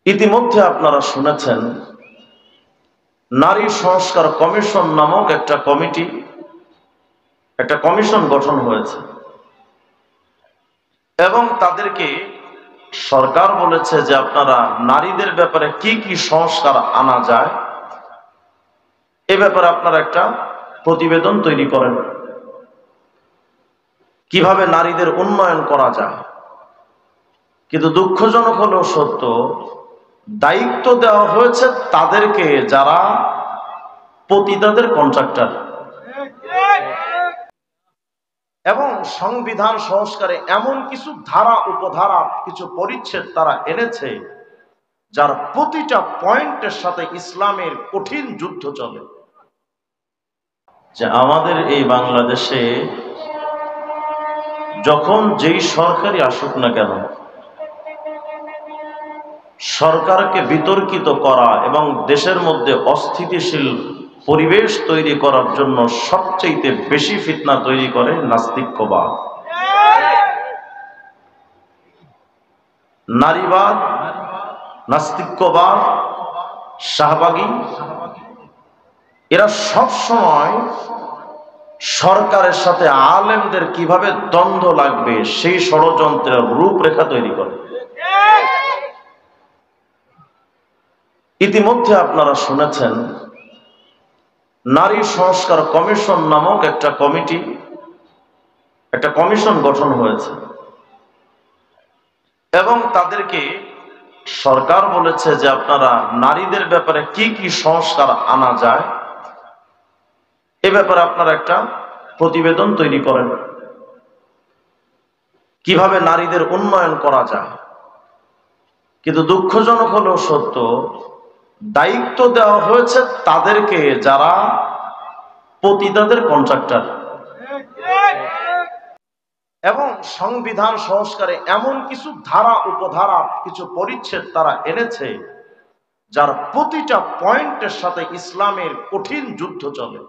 ইতিমধ্যে আপনারা শুনেছেন নারী সংস্কার কমিশন নামক একটা কমিশন গঠন হয়েছে এবং তাদেরকে সরকার বলেছে যে আপনারা নারীদের ব্যাপারে কি কি সংস্কার আনা যায় এ ব্যাপারে আপনারা একটা প্রতিবেদন তৈরি করেন, কিভাবে নারীদের উন্নয়ন করা যায়। কিন্তু দুঃখজনক হলেও সত্য, দায়িত্ব দেওয়া হয়েছে তাদেরকে যারা পতিতাদের কন্ট্রাক্টর, এবং সংবিধান সংস্কারে এমন কিছু ধারা উপধারা কিছু পরিচ্ছেদ তারা এনেছে যার প্রতিটা পয়েন্টের সাথে ইসলামের কঠিন যুদ্ধ চলে। যে আমাদের এই বাংলাদেশে যখন যেই সরকারই আসুক না কেন, সরকারকে বিতর্কিত করা এবং দেশের মধ্যে অস্থিতিশীল পরিবেশ তৈরি করার জন্য সবচেয়ে বেশি ফিতনা তৈরি করে নাস্তিক্যবাদ, নারীবাদ, নাস্তিক্যবাদ, শাহবাগী। এরা সব সময় সরকারের সাথে আলেমদের কিভাবে দ্বন্দ্ব লাগবে সেই ষড়যন্ত্রের রূপরেখা তৈরি করে। ইতিমধ্যে আপনারা শুনেছেন নারী সংস্কার কমিশন নামক একটা কমিশন গঠন হয়েছে এবং তাদেরকে সরকার বলেছে যে আপনারা নারীদের ব্যাপারে কি কি সংস্কার আনা যায় এ ব্যাপারে আপনারা একটা প্রতিবেদন তৈরি করেন, কিভাবে নারীদের উন্নয়ন করা যায়। কিন্তু দুঃখজনক হলেও সত্য, দায়িত্ব দেওয়া হয়েছে তাদেরকে যারা পতিতাদের কন্ট্রাক্টর, এবং সংবিধান সংস্কারে এমন কিছু ধারা উপধারা কিছু পরিচ্ছেদ তারা এনেছে যার প্রতিটা পয়েন্টের সাথে ইসলামের কঠিন যুদ্ধ চলে।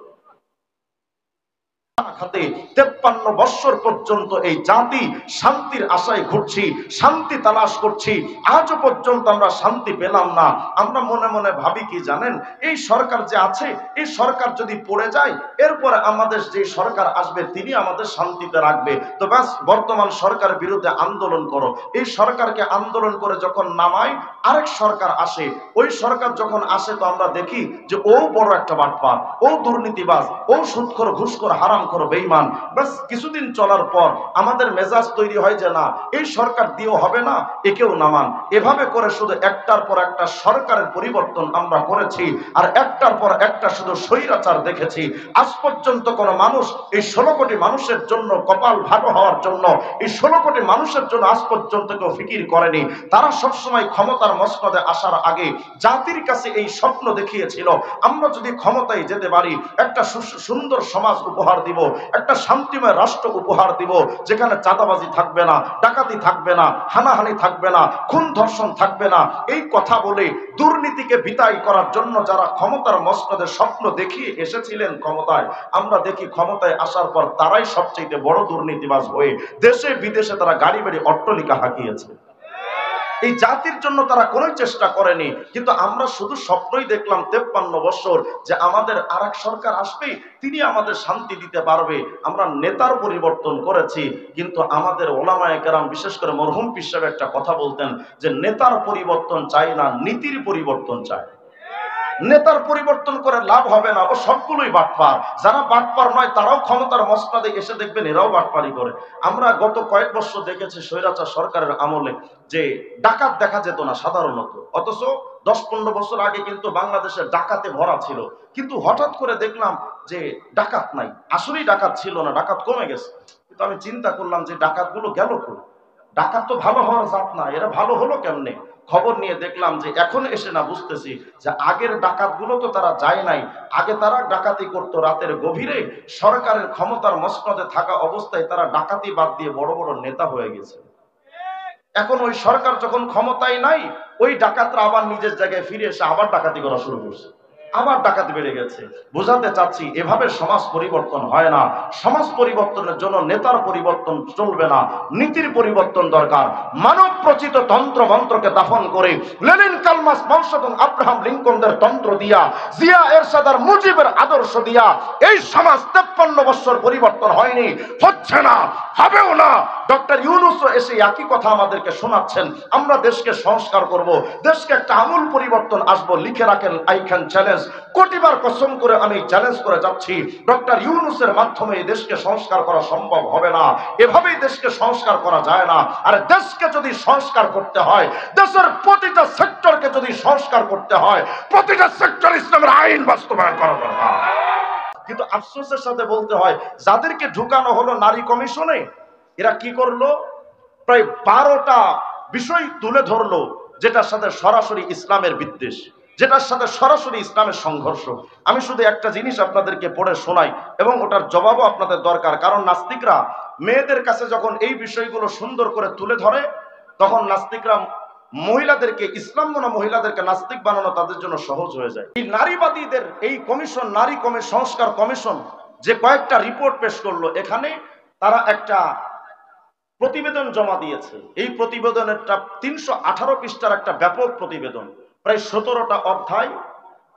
53 বছর পর্যন্ত এই জাতি শান্তির আশায় ঘুরছি, শান্তি তালাশ করছি, আজও পর্যন্ত আমরা শান্তি পেলাম না। আমরা মনে মনে ভাবি কি জানেন, এই সরকার যে আছে, এই সরকার যদি পড়ে যায়, এরপরে আমাদের যে সরকার আসবে তিনি আমাদের শান্তিতে রাখবে। তো ব্যাস, বর্তমান সরকারের বিরুদ্ধে আন্দোলন করো। এই সরকারকে আন্দোলন করে যখন নামাই, আরেক সরকার আসে। ওই সরকার যখন আসে তো আমরা দেখি যে ও বড় একটা বাটপার, ও দুর্নীতিবাজ, ও সুদখোর, ঘুষখোর, হারাম করো, বেঈমান। বাস কিছুদিন চলার পর আমাদের মেজাজ তৈরি হয় যে না, এই সরকার দিয়েও হবে না, একেও নামান। এভাবে করে শুধু একটার পর একটা সরকারের পরিবর্তন আমরা করেছি, আর একটার পর একটা শুধু স্বৈরাচার দেখেছি। আজ পর্যন্ত কোন মানুষ এই 16 কোটি মানুষের জন্য, কপাল ভালো হওয়ার জন্য, এই 16 কোটি মানুষের জন্য আজ পর্যন্ত কেউ ফিকির করেনি। তারা সবসময় ক্ষমতার মসনদে আসার আগে জাতির কাছে এই স্বপ্ন দেখিয়েছিল, আমরা যদি ক্ষমতায় যেতে পারি একটা সুন্দর সমাজ উপহার দিব, একটা শান্তিময় রাষ্ট্র উপহার দিব, যেখানে চাঁদাবাজি থাকবে না, ডাকাতি থাকবে না, হানাহানি থাকবে না, খুন ধর্ষণ থাকবে না। এই কথা বলে দুর্নীতিকে বিদায় করার জন্য যারা ক্ষমতার মসনদে স্বপ্ন দেখিয়ে এসেছিলেন ক্ষমতায়, আমরা দেখি ক্ষমতায় আসার পর তারাই সবচেয়ে বড় দুর্নীতিবাজ হয়ে দেশে বিদেশে তারা গাড়ি বাড়ি অট্টালিকা হাঁকিয়েছে। এই জাতির জন্য তারা কোনো চেষ্টা করেনি, কিন্তু আমরা শুধু স্বপ্নই দেখলাম 53 বছর যে আমাদের আরেক সরকার আসবে, তিনি আমাদের শান্তি দিতে পারবে। আমরা নেতার পরিবর্তন করেছি, কিন্তু আমাদের ওলামায়ে কেরাম, বিশেষ করে মরহুম পীর সাহেব একটা কথা বলতেন যে নেতার পরিবর্তন চাই না, নীতির পরিবর্তন চাই। নেতার পরিবর্তন করে লাভ হবে না, ও সবগুলোই বাটপার। যারা বাটপার নয় তারাও ক্ষমতার মসনদে এসে দেখবেন এরাও বাটপারি করে। আমরা গত কয়েক বছর দেখেছি স্বৈরাচার সরকারের আমলে যে ডাকাত দেখা যেত না সাধারণত, অথচ 10-15 বছর আগে কিন্তু বাংলাদেশে ডাকাতে ভরা ছিল। কিন্তু হঠাৎ করে দেখলাম যে ডাকাত নাই, আসলেই ডাকাত ছিল না, ডাকাত কমে গেছে। কিন্তু আমি চিন্তা করলাম যে ডাকাতগুলো গেল কই? ডাকাত তো ভালো হওয়ার জাত না, এরা ভালো হলো কেমনে? খবর নিয়ে দেখলাম যে এখন এসে না বুঝতেছি যে আগের ডাকাতগুলো তো তারা যায় নাই। আগে তারা ডাকাতি করতো রাতের গভীরে, সরকারের ক্ষমতার মসনদে থাকা অবস্থায় তারা ডাকাতি বাদ দিয়ে বড় বড় নেতা হয়ে গেছে। এখন ওই সরকার যখন ক্ষমতায় নাই, ওই ডাকাতরা আবার নিজের জায়গায় ফিরে এসে আবার ডাকাতি করা শুরু করছে। আবার ডাকাতি বেড়ে গেছে। বোঝাতে চাচ্ছি এভাবে সমাজ পরিবর্তন হয় না। সমাজ পরিবর্তনের জন্য নেতার পরিবর্তন চলবে না, নীতির পরিবর্তন দরকার। মানব প্রচিত তন্ত্র মন্ত্রকে দাফন করে লেনিন, কার্ল মার্কস, মাও সেতুং, আব্রাহাম লিঙ্কনদের তন্ত্র দিয়া, জিয়া এরশাদ আর মুজিবের আদর্শ দিয়া এই সমাজ 53 বছর পরিবর্তন হয়নি, হচ্ছে না, হবেও না। ডক্টর ইউনূসও এসে একই কথা আমাদেরকে শোনাচ্ছেন। আমরা দেশকে সংস্কার করব, দেশকে একটা আমূল পরিবর্তন আসবো। লিখে রাখেন, আই ক্যান চ্যালেঞ্জ। কোটিবার কসম করে আমি চ্যালেঞ্জ করে যাচ্ছি, ডক্টর ইউনূসের মাধ্যমে এই দেশকে সংস্কার করা সম্ভব হবে না। এভাবেই দেশকে সংস্কার করা যায় না। আর দেশকে যদি সংস্কার করতে হয়, দেশের প্রতিটা সেক্টরকে যদি সংস্কার করতে হয়, প্রতিটা সেক্টর ইসলামের আইন বাস্তবায়ন করা দরকার। কিন্তু আফসোসের সাথে বলতে হয়, যাদেরকে ঢুকানো হলো নারী কমিশনে, এরা কি করলো? প্রায় 12টা বিষয় তুলে ধরলো, যেটার সাথে সরাসরি ইসলামের বিদ্বেষ, যেটার সাথে সরাসরি ইসলামের সংঘর্ষ। আমি শুধু একটা জিনিস আপনাদেরকে পড়ে শোনাই এবং ওটার জবাবও আপনাদের দরকার। কারণ নাস্তিকরা মেয়েদের কাছে যখন এই বিষয়গুলো সুন্দর করে তুলে ধরে, তখন নাস্তিকরা মহিলাদেরকে, ইসলাম মনা মহিলাদেরকে নাস্তিক বানানো তাদের জন্য সহজ হয়ে যায়। এই নারীবাদীদের এই কমিশন, নারী সংস্কার কমিশন যে কয়েকটা রিপোর্ট পেশ করলো, এখানে তারা একটা প্রতিবেদন জমা দিয়েছে। এই প্রতিবেদনেরটা 318 পৃষ্ঠার একটা ব্যাপক প্রতিবেদন, প্রায় 17টা অধ্যায়,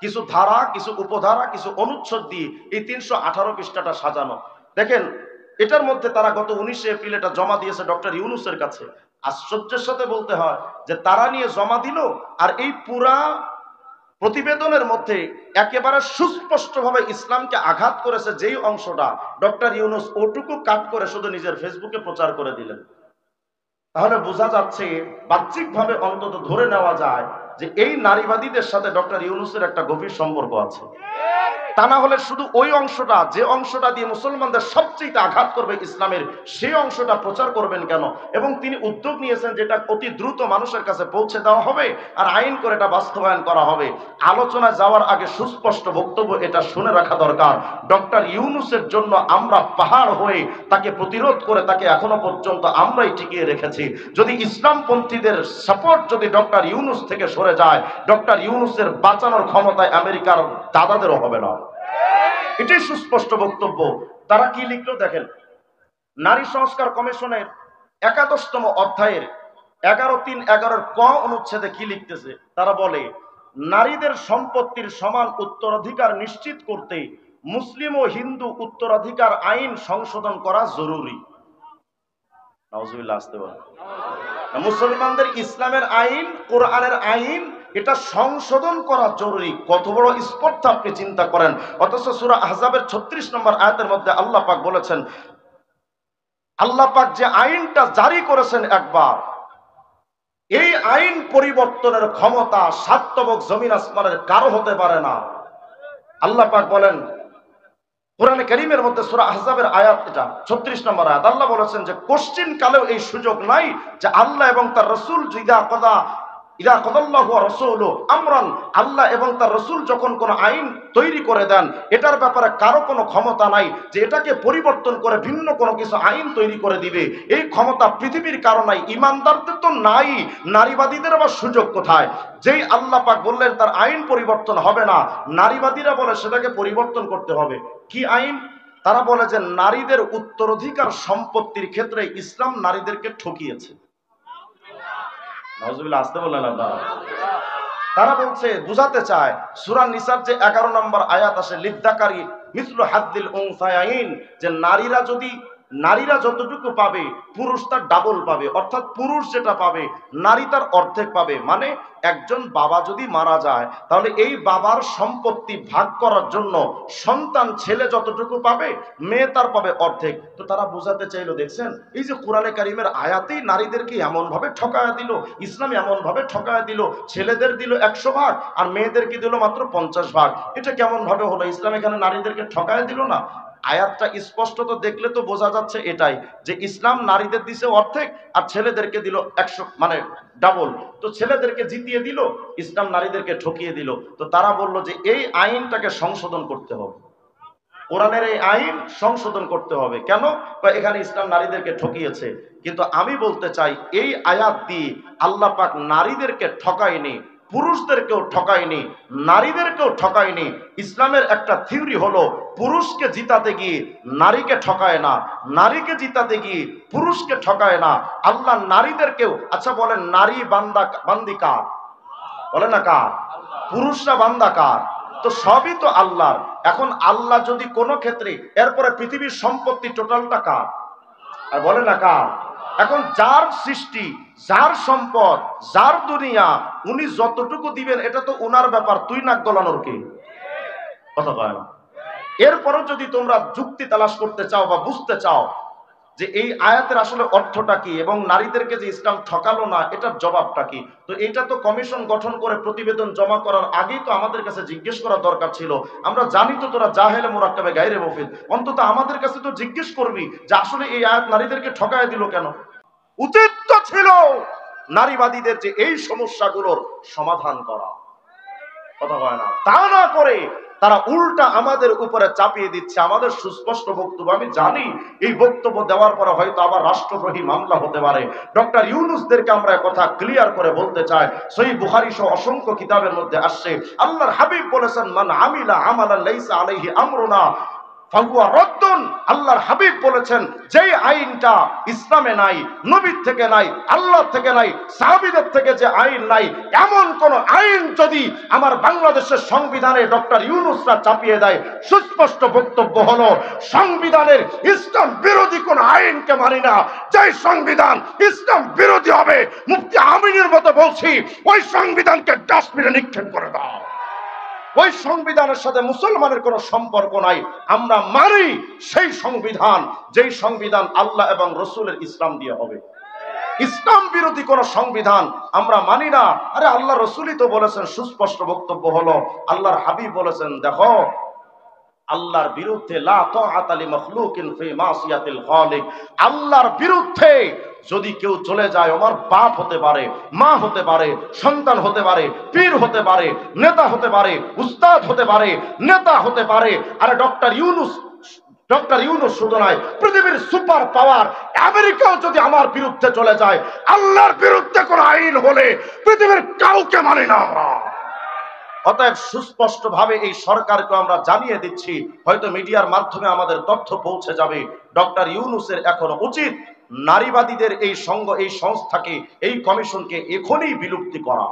কিছু ধারা, কিছু উপধারা, কিছু অনুচ্ছেদ দিয়ে এই 318 পৃষ্ঠাটা সাজানো। দেখেন, এটার মধ্যে তারা গত 19 এপ্রিল এটা জমা দিয়েছে ডক্টর ইউনূসের কাছে। আশ্চর্যের সাথে বলতে হয় যে তারা নিয়ে জমা দিল, আর এই পুরা প্রতিবেদনের মধ্যে একেবারে সুস্পষ্টভাবে ইসলামকে আঘাত করেছে যেই অংশটা, ডক্টর ইউনূস ওটুকু কাট করে শুধু নিজের ফেসবুকে প্রচার করে দিলেন। তাহলে বোঝা যাচ্ছে, বাহ্যিকভাবে অন্তত ধরে নেওয়া যায় যে এই নারীবাদীদের সাথে ডক্টর ইউনূসের একটা গভীর সম্পর্ক আছে। তা না হলে শুধু ওই অংশটা, যে অংশটা দিয়ে মুসলমানদের সবচেয়ে আঘাত করবে ইসলামের, সেই অংশটা প্রচার করবেন কেন? এবং তিনি উদ্যোগ নিয়েছেন যেটা অতি দ্রুত মানুষের কাছে পৌঁছে দেওয়া হবে আর আইন করে এটা বাস্তবায়ন করা হবে। আলোচনায় যাওয়ার আগে সুস্পষ্ট বক্তব্য এটা শুনে রাখা দরকার, ডক্টর ইউনূসের জন্য আমরা পাহাড় হয়ে তাকে প্রতিরোধ করে তাকে এখনো পর্যন্ত আমরাই টিকিয়ে রেখেছি। যদি ইসলামপন্থীদের সাপোর্ট যদি ডক্টর ইউনূস থেকে সরে যায়, ডক্টর ইউনূসের বাঁচানোর ক্ষমতায় আমেরিকার দাদাদেরও হবে না। এটাই সুস্পষ্ট বক্তব্য। তারা কি লিখলো দেখেন, নারী সংস্কার কমিশনের 11তম অধ্যায়ের 11.3.11 ক অনুচ্ছেদে কি লিখতেছে, তারা বলে, নারীদের সম্পত্তির সমান উত্তরাধিকার নিশ্চিত করতে মুসলিম ও হিন্দু উত্তরাধিকার আইন সংশোধন করা জরুরি। নাউজুবিল্লাহ, আসতে বলেন। মুসলমানদের ইসলামের আইন, কোরআনের আইন, এটা সংশোধন করা জরুরি। কত বড় স্পর্ধা আপনি চিন্তা করেন। অথচ সূরা আহজাবের 36 নম্বর আয়াতের মধ্যে আল্লাহ পাক বলেছেন, আল্লাহ পাক যে আইনটা জারি করেছেন একবার, এই আইন পরিবর্তনের ক্ষমতা সাতবক জমিন আসমানের কারো হতে পারে না। আল্লাহ পাক বলেন কোরআনে কারীমের মধ্যে সূরা আহজাবের আয়াত, এটা 36 নম্বর আয়াত, আল্লাহ বলেছেন যে কোশ্চিন কালেও এই সুযোগ নাই যে আল্লাহ এবং তার রাসূল ইদা কদাল্লাহু ওয়া রাসূলুহু আমরান, আল্লাহ এবং তার রাসূল যখন কোন আইন তৈরি করে দেন, এটার ব্যাপারে কারো কোনো ক্ষমতা নাই যে এটাকে পরিবর্তন করে ভিন্ন কোনো কিছু আইন তৈরি করে দিবে। এই ক্ষমতা পৃথিবীর কারো নাই, ঈমানদারদের তো নাই, নারীবাদীদের আবার সুযোগ কোথায়? যেই আল্লাহ পাক বললেন তার আইন পরিবর্তন হবে না, নারীবাদীরা বলে সেটাকে পরিবর্তন করতে হবে। কি আইন? তারা বলে যে নারীদের উত্তরাধিকার সম্পত্তির ক্ষেত্রে ইসলাম নারীদেরকে ঠকিয়েছে। নাউজুবিল্লাহ, আসতে বললেন আপনারা। তারা বলছে, বুঝাতে চায়, সূরা নিসার যে 11 নম্বর আয়াত আসে, লিদ্দাকারি মিসলু হাদ্দিল উনসায়াইন, যে নারীরা যতটুকু পাবে পুরুষ তার ডাবল পাবে, অর্থাৎ পুরুষ যেটা পাবে নারী তার অর্ধেক পাবে। মানে একজন বাবা যদি মারা যায়, তাহলে এই বাবার সম্পত্তি ভাগ করার জন্য সন্তান ছেলে যতটুকু পাবে, মেয়ে তার পাবে অর্ধেক। তো তারা বোঝাতে চাইলো, দেখছেন এই যে কোরআনে কারীমের আয়াতেই নারীদেরকে এমন ভাবে ঠকায়া দিল, ইসলাম এমন ভাবে ঠকায়া দিল, ছেলেদের দিল 100 ভাগ আর মেয়েদেরকে দিল মাত্র 50 ভাগ। এটা কেমন ভাবে হলো? ইসলাম এখানে নারীদেরকে ঠকায়া দিল না? আয়াতটা স্পষ্ট তো দেখলে তো বোঝা যাচ্ছে এটাই, যে ইসলাম নারীদের দিছে অর্ধেক আর ছেলেদেরকে দিল 100, মানে ডাবল। তো ছেলেদেরকে জিতিয়ে দিল, ইসলাম নারীদেরকে ঠকিয়ে দিল। তো তারা বলল যে এই আইনটাকে সংশোধন করতে হবে, কোরআনের এই আইন সংশোধন করতে হবে। কেন? এখানে ইসলাম নারীদেরকে ঠকিয়েছে। কিন্তু আমি বলতে চাই, এই আয়াত দিয়ে আল্লাহ পাক নারীদেরকে ঠকায়নি, পুরুষদেরকেও ঠকায়নি, নারীদেরকেও ঠকায়নি। ইসলামের একটা থিওরি হলো পুরুষকে জিতাতে গিয়ে নারীকে ঠকায় না, নারীকে জিতাতে গিয়ে পুরুষকে ঠকায় না। আল্লাহ নারীদেরকেও, আচ্ছা বলেন নারী বান্দি কার? বলে না কার? পুরুষরা বান্দা কার? তো সবই তো আল্লাহর। এখন আল্লাহ যদি কোনো ক্ষেত্রে, এরপরে পৃথিবীর সম্পত্তি টোটালটা কার? আর বলে না কার? এখন যার সৃষ্টি, যার সম্পদ, যার দুনিয়া, উনি যতটুকু দিবেন এটা তো উনার ব্যাপার, তুই নাক গলানোর কে? কথা কয় না। এরপরও যদি তোমরা যুক্তি তালাশ করতে চাও বা বুঝতে চাও যে এই আয়াতের আসলে অর্থটা কি এবং নারীদেরকে যে ইসলাম ঠকালো না এটার জবাবটা কি, তো এটা তো কমিশন গঠন করে প্রতিবেদন জমা করার আগেই তো আমাদের কাছে জিজ্ঞেস করা দরকার ছিল। আমরা জানি তো তোরা জাহেলে মুরাক্কাবে গায়রে মুফিদ, অন্তত আমাদের কাছে তো জিজ্ঞেস করবি যে আসলে এই আয়াত নারীদেরকে ঠকায় দিল কেন। উচিত তো ছিল নারীবাদীদের যে এই সমস্যাগুলোর সমাধান করা। কথা হয় না, তা না করে তারা উল্টা আমাদের উপরে চাপিয়ে দিচ্ছে আমাদের সুস্পষ্ট বক্তব্য। আমি জানি এই বক্তব্য দেওয়ার পরে হয়তো আবার রাষ্ট্রদ্রোহী মামলা হতে পারে। ডক্টর ইউনূসদেরকে আমরা কথা ক্লিয়ার করে বলতে চাই, সহিহ বুখারী সহ অসংখ্য কিতাবের মধ্যে আসছে, আল্লাহর হাবিব বলেছেন, মান আমিলা আমালান লাইসা আলাইহি আমরুনা ফাহুয়া রদ্দুন। আল্লাহর হাবিব বলেছেন, যেই আইনটা ইসলামে নাই, নবীর থেকে নাই, আল্লাহ থেকে নাই, সাহাবীদের থেকে যে আইন নাই, এমন কোন আইন যদি আমার বাংলাদেশের সংবিধানে ডক্টর ইউনূসরা চাপিয়ে দেয়, সুস্পষ্ট বক্তব্য হলো সংবিধানের ইসলাম বিরোধী কোন আইনকে মানি না। যেই সংবিধান ইসলাম বিরোধী হবে, মুফতি আমিনের মতো বলছি, ওই সংবিধানকে ডাস্টবিনে নিক্ষেপ করে দাও। ওই সংবিধানের সাথে মুসলমানের কোনো সম্পর্ক নাই। আমরা মানি সেই সংবিধান, যেই সংবিধান আল্লাহ এবং রসুলের ইসলাম দিয়ে হবে। ইসলাম বিরোধী কোন সংবিধান আমরা মানি না। আরে আল্লাহ রসুলই তো বলেছেন, সুস্পষ্ট বক্তব্য হলো আল্লাহর হাবিব বলেছেন, দেখো আল্লাহর বিরুদ্ধে লা তাআতা লি মাখলুকিন ফি মাসিয়াতিল খালিক, আল্লাহর বিরুদ্ধে যদি কেউ চলে যায়, আমার বাপ হতে পারে, মা হতে পারে, সন্তান হতে পারে, পীর হতে পারে, নেতা হতে পারে, উস্তাদ হতে পারে, নেতা হতে পারে। আরে ডক্টর ইউনূস শুধু নয়, পৃথিবীর সুপার পাওয়ার আমেরিকাও যদি আমার বিরুদ্ধে চলে যায়, আল্লাহর বিরুদ্ধে কোন আইন হলে পৃথিবীর কাউকে মানি না আমরা। অতএব সুস্পষ্ট ভাবে এই সরকারকে আমরা জানিয়ে দিচ্ছি, হয়তো মিডিয়ার মাধ্যমে আমাদের তথ্য পৌঁছে যাবে, ডক্টর ইউনূসের এখন উচিত নারীবাদীদের এই সংঘ, এই সংস্থাকে, এই কমিশনকে এখনই বিলুপ্তি করা।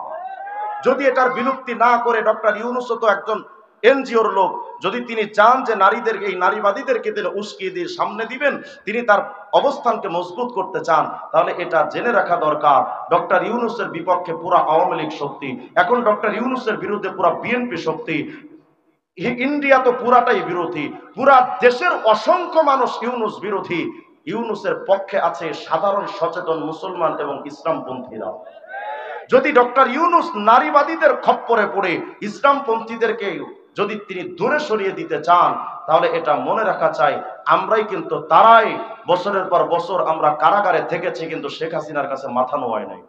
যদি এটার বিলুপ্তি না করে, ডক্টর ইউনূসও তো একজন এনজিওর লোক, যদি তিনি চান যে নারীদেরকে, এই নারীবাদীদেরকে তিনি উস্কিয়ে দিয়ে সামনে দিবেন, তিনি তার অবস্থানকে মজবুত করতে চান, তাহলে এটা জেনে রাখা দরকার ডক্টর ইউনূসের বিপক্ষে পুরা আওয়ামী লীগ শক্তি, এখন ডক্টর ইউনূসের বিরুদ্ধে পুরা বিএনপি শক্তি, ইন্ডিয়া তো পুরাটাই বিরোধী, পুরা দেশের অসংখ্য মানুষ ইউনূস বিরোধী। ইউনূসের পক্ষে আছে সাধারণ সচেতন মুসলমান এবং ইসলামপন্থীরা। যদি ডক্টর ইউনূস নারীবাদীদের খপ্পরে পড়ে ইসলামপন্থীদেরকে যদি তিনি দূরে সরিয়ে দিতে চান, তাহলে এটা মনে রাখা চাই, আমরাই কিন্তু তারাই বছরের পর বছর আমরা কারাগারে থেকেছি, কিন্তু শেখ হাসিনার কাছে মাথা নোয়ায় নাই।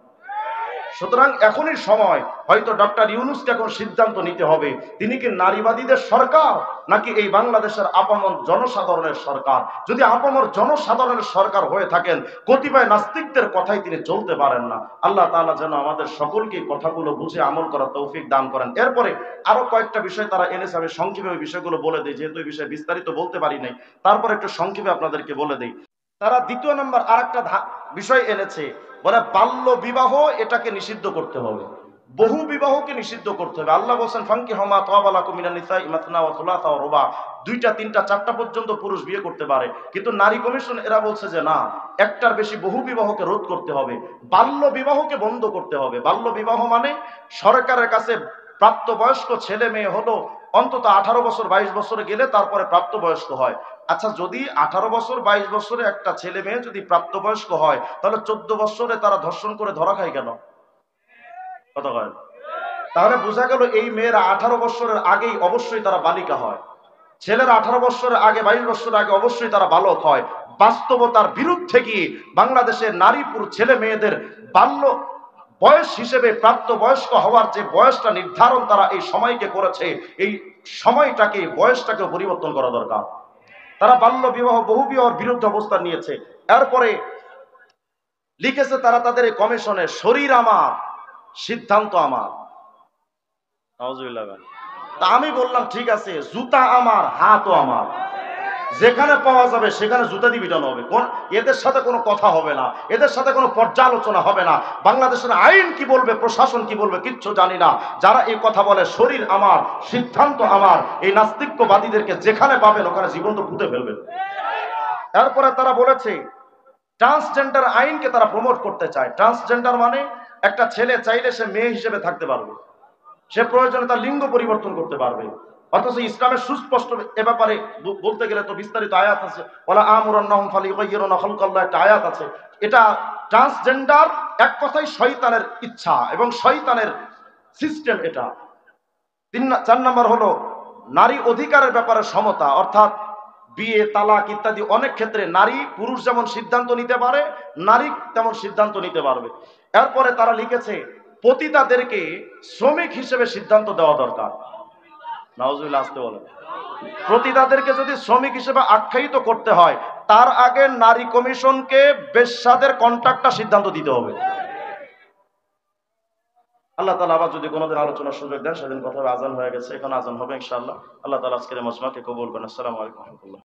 সুতরাং এখনই সময়, হয়তো ডক্টর ইউনূসকে এখন সিদ্ধান্ত নিতে হবে, তিনি কি নারীবাদীদের সরকার নাকি এই বাংলাদেশের আপামর জনসাধারণের সরকার। যদি আপামর জনসাধারণের সরকার হয়ে থাকেন, কতিপয় নাস্তিকদের কথাই তিনি চলতে পারেন না। আল্লাহ তাআলা যেন আমাদের সকলকে কথাগুলো বুঝে আমল করার তৌফিক দান করেন। এরপরে আরো কয়েকটা বিষয় তারা এনেছে, আমি সংক্ষেপে ওই বিষয়গুলো বলে দিই, যেহেতু এই বিষয়ে বিস্তারিত বলতে পারি নাই, তারপর একটু সংক্ষেপে আপনাদেরকে বলে দিই। তারা দ্বিতীয় নম্বর আরেকটা বিষয় এনেছে, বলে বাল্য বিবাহ এটাকে নিষিদ্ধ করতে হবে, বহু বিবাহকে নিষিদ্ধ করতে হবে। আল্লাহ বলেন, ফানকিহু মা তাবা লাকুম মিনান নিসাই মাসনা ওয়া সুলাসা ওয়া রুবা, দুইটা, তিনটা, চারটা পর্যন্ত পুরুষ বিয়ে করতে পারে। কিন্তু নারী কমিশন এরা বলছে যে না, একটার বেশি বহু বিবাহকে রোধ করতে হবে, বাল্য বিবাহকে বন্ধ করতে হবে। বাল্য বিবাহ মানে সরকারের কাছে প্রাপ্তবয়স্ক ছেলে মেয়ে হলো অন্তত 18 বছর 22 বছরে গেলে তারপরে প্রাপ্তবয়স্ক হয়। আচ্ছা, যদি 18 বছর 22 বছরে একটা ছেলে মেয়ে যদি প্রাপ্তবয়স্ক হয়, তাহলে 14 বছরে তারা ধর্ষণ করে ধরা খায় কেন? কথা কয়। তাহলে বোঝা গেল এই মেয়েরা 18 বছরের আগেই অবশ্যই তারা বালিকা হয়, ছেলেরা 18 বছরের আগে 22 বছরের আগে অবশ্যই তারা বালক হয়। বাস্তবতার বিরুদ্ধে গিয়ে বাংলাদেশের নারী পুরুষ ছেলে মেয়েদের বাল্য বয়স হিসেবে প্রাপ্তবয়স্ক হওয়ার যে বয়সটা নির্ধারণ তারা এই সময়কে করেছে, এই সময়টাকে, বয়সটাকে পরিবর্তন করা দরকার। তারা বাল্য বিবাহ, বহু বিবাহের বিরুদ্ধে অবস্থান নিয়েছে। এরপরে লিখেছে তারা তাদের এই কমিশনে, শরীর আমার, সিদ্ধান্ত আমার। নাউজুবিল্লাহ। তা আমি বললাম ঠিক আছে, জুতা আমার, হাতও আমার, যেখানে পাওয়া যাবে সেখানে জুতা দিয়ে পিটানো হবে। কোন এদের সাথে কোনো কথা হবে না, এদের সাথে কোনো পর্যালোচনা হবে না। বাংলাদেশের আইন কি বলবে, প্রশাসন কি বলবে, কিচ্ছু জানি না। যারা এই কথা বলে শরীর আমার, সিদ্ধান্ত আমার, এই নাস্তিক্যবাদীদেরকে যেখানে পাবেন ওখানে জীবন্ত পুঁতে ফেলবেন। এরপরে তারা বলেছে ট্রান্সজেন্ডার আইনকে তারা প্রমোট করতে চায়। ট্রান্সজেন্ডার মানে একটা ছেলে চাইলে সে মেয়ে হিসেবে থাকতে পারবে, সে প্রয়োজনে তার লিঙ্গ পরিবর্তন করতে পারবে। অথচ ইসলামের সুস্পষ্ট এ ব্যাপারে বলতে গেলে তো বিস্তারিত আয়াত আছে, ওয়ালা আমুরান্নাহুম ফালিয়ুগাইয়িরুনা খালকাল্লাহ, একটা আয়াত আছে। এটা ট্রান্সজেন্ডার এক কথাই শয়তানের ইচ্ছা এবং শয়তানের সিস্টেম এটা। 4 নম্বর হলো নারী অধিকারের ব্যাপারে সমতা, অর্থাৎ বিয়ে, তালাক ইত্যাদি অনেক ক্ষেত্রে নারী পুরুষ যেমন সিদ্ধান্ত নিতে পারে, নারী তেমন সিদ্ধান্ত নিতে পারবে। এরপরে তারা লিখেছে পতিতাদেরকে শ্রমিক হিসেবে সিদ্ধান্ত দেওয়া দরকার। নাউজুবিল্লাহ, আসতে বলেন। পতিতাদেরকে যদি শ্রমিক হিসেবে আখ্যায়িত করতে হয়, তার আগে নারী কমিশনকে বেশ্যাদের কন্ট্রাক্টটা সিদ্ধান্ত দিতে হবে। আল্লাহ তাআলা আবার যদি কোনোদিন আলোচনার সুযোগ দেন সেদিন কথা হবে। আজান হয়ে গেছে, এখন আজান হবে ইনশাআল্লাহ। আল্লাহ তাআলা আজকের মজমাকে কবুল করেন। আসসালামু আলাইকুম ওয়া রাহমাতুল্লাহ।